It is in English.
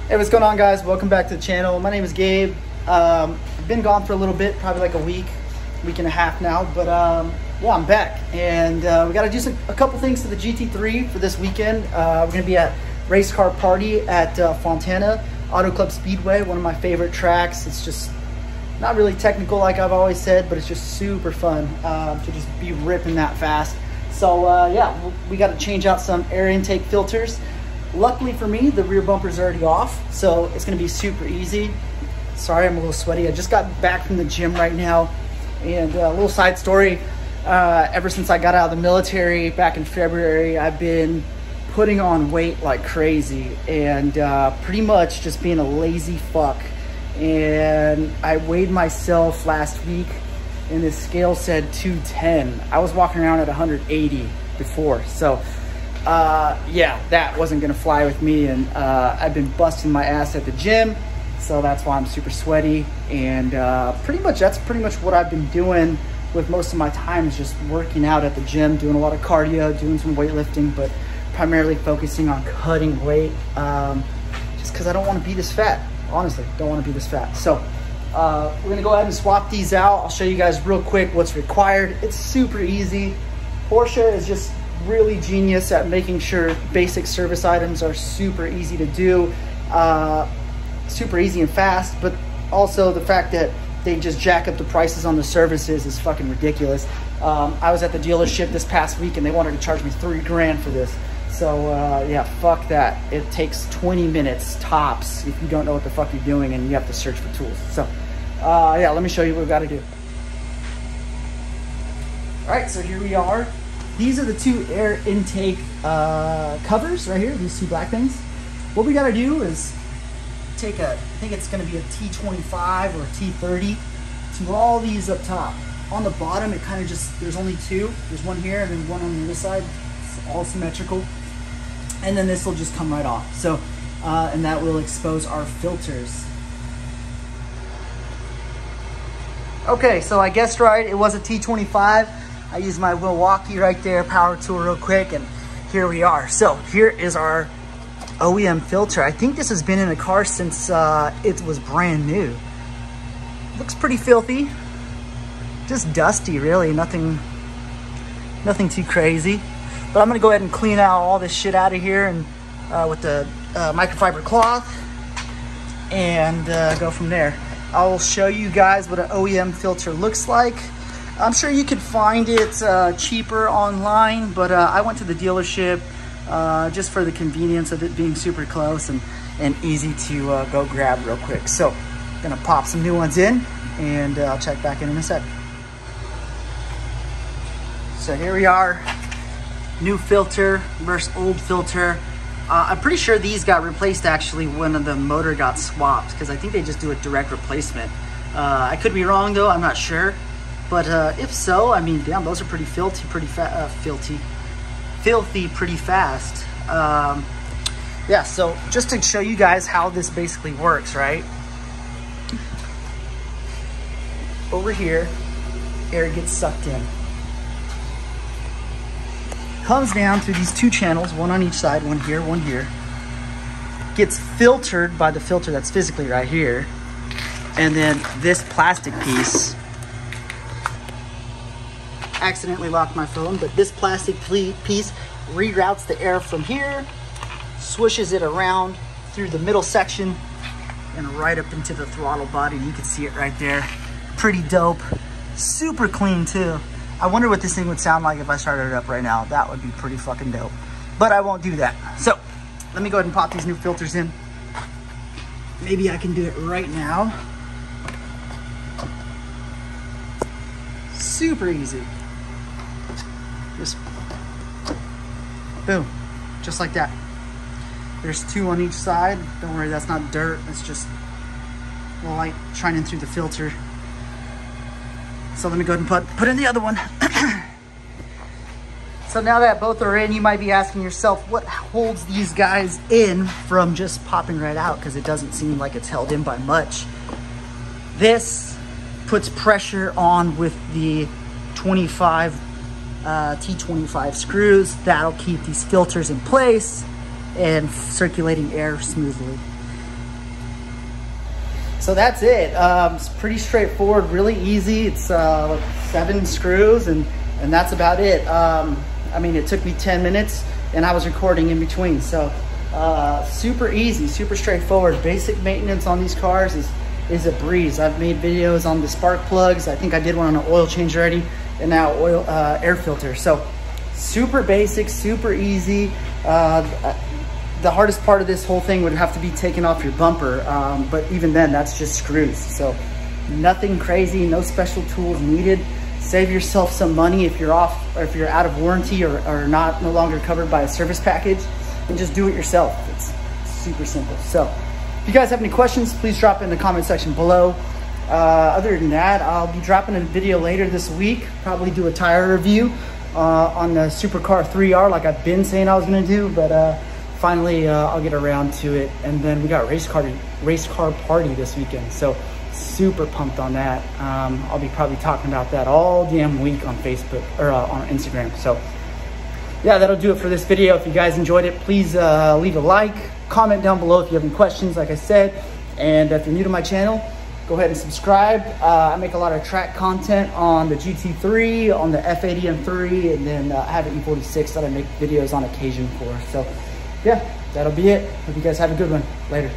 Hey, what's going on, guys? Welcome back to the channel. My name is Gabe. I've been gone for a little bit, probably like a week and a half now, but yeah, I'm back, and we got to do a couple things to the GT3 for this weekend. We're gonna be at race car party at Fontana Auto Club Speedway, one of my favorite tracks. It's just not really technical like I've always said, but it's just super fun to just be ripping that fast. So yeah, we got to change out some air intake filters. Luckily for me, the rear bumper's already off, so it's gonna be super easy. Sorry, I'm a little sweaty. I just got back from the gym right now. And a little side story, ever since I got out of the military back in February, I've been putting on weight like crazy and pretty much just being a lazy fuck. And I weighed myself last week and the scale said 210. I was walking around at 180 before. So yeah, that wasn't gonna fly with me, and I've been busting my ass at the gym, so that's why I'm super sweaty. And that's pretty much what I've been doing with most of my time, is just working out at the gym, doing a lot of cardio, doing some weightlifting, but primarily focusing on cutting weight, just because I don't want to be this fat. Honestly, don't want to be this fat. So we're gonna go ahead and swap these out. I'll show you guys real quick what's required. It's super easy. Porsche is just really genius at making sure basic service items are super easy to do, super easy and fast, but also the fact that they just jack up the prices on the services is fucking ridiculous. I was at the dealership this past week and they wanted to charge me $3 grand for this. So yeah, fuck that. It takes 20 minutes tops if you don't know what the fuck you're doing and you have to search for tools. So yeah, let me show you what we've got to do. All right, so here we are. These are the two air intake covers right here, these two black things. What we gotta do is take I think it's gonna be a T25 or a T30, to all these up top. On the bottom, it kind of just, there's only two. There's one here and then one on the other side. It's all symmetrical. And then this will just come right off. So, and that will expose our filters. Okay, so I guessed right, it was a T25. I used my Milwaukee right there, power tool real quick, and here we are. So here is our OEM filter. I think this has been in the car since it was brand new. Looks pretty filthy, just dusty really, nothing too crazy. But I'm gonna go ahead and clean out all this shit out of here and with the microfiber cloth and go from there. I'll show you guys what an OEM filter looks like. I'm sure you could find it cheaper online, but I went to the dealership just for the convenience of it being super close and easy to go grab real quick. So I'm gonna pop some new ones in and I'll check back in a sec. So here we are, new filter versus old filter. I'm pretty sure these got replaced actually when the motor got swapped, because I think they just do a direct replacement. I could be wrong though, I'm not sure. But if so, I mean, damn, those are pretty filthy pretty fast. Yeah, so just to show you guys how this basically works, right? Over here, air gets sucked in. Comes down through these two channels, one on each side, one here, one here. Gets filtered by the filter that's physically right here. And then this plastic piece, accidentally locked my phone, but this plastic piece reroutes the air from here, swishes it around through the middle section and right up into the throttle body. You can see it right there. Pretty dope, super clean too. I wonder what this thing would sound like if I started it up right now. That would be pretty fucking dope, but I won't do that. So let me go ahead and pop these new filters in. Maybe I can do it right now. Super easy. Just boom, just like that. There's two on each side. Don't worry, that's not dirt. It's just light shining through the filter. So let me go ahead and put in the other one. So now that both are in, you might be asking yourself, what holds these guys in from just popping right out? Because it doesn't seem like it's held in by much. This puts pressure on with the T25 screws. That'll keep these filters in place and circulating air smoothly. So that's it. It's pretty straightforward, really easy. It's like 7 screws and that's about it. I mean, it took me 10 minutes and I was recording in between. So super easy, super straightforward. Basic maintenance on these cars is a breeze. I've made videos on the spark plugs. I think I did one on an oil change already, and now oil air filter. So super basic, super easy. The hardest part of this whole thing would have to be taking off your bumper, but even then, that's just screws. So nothing crazy, no special tools needed. Save yourself some money if you're off, or if you're out of warranty or no longer covered by a service package, and just do it yourself. It's super simple. So if you guys have any questions, please drop in the comment section below. Other than that, I'll be dropping a video later this week, probably do a tire review on the Supercar 3R like I've been saying I was gonna do, but finally I'll get around to it. And then we got race car party this weekend, so super pumped on that. I'll be probably talking about that all damn week on Facebook or on Instagram. So yeah, that'll do it for this video. If you guys enjoyed it, please leave a like, comment down below if you have any questions, like I said. And if you're new to my channel, go ahead and subscribe. I make a lot of track content on the GT3, on the F80 M3, and then I have an E46 that I make videos on occasion for. So yeah, that'll be it. Hope you guys have a good one. Later.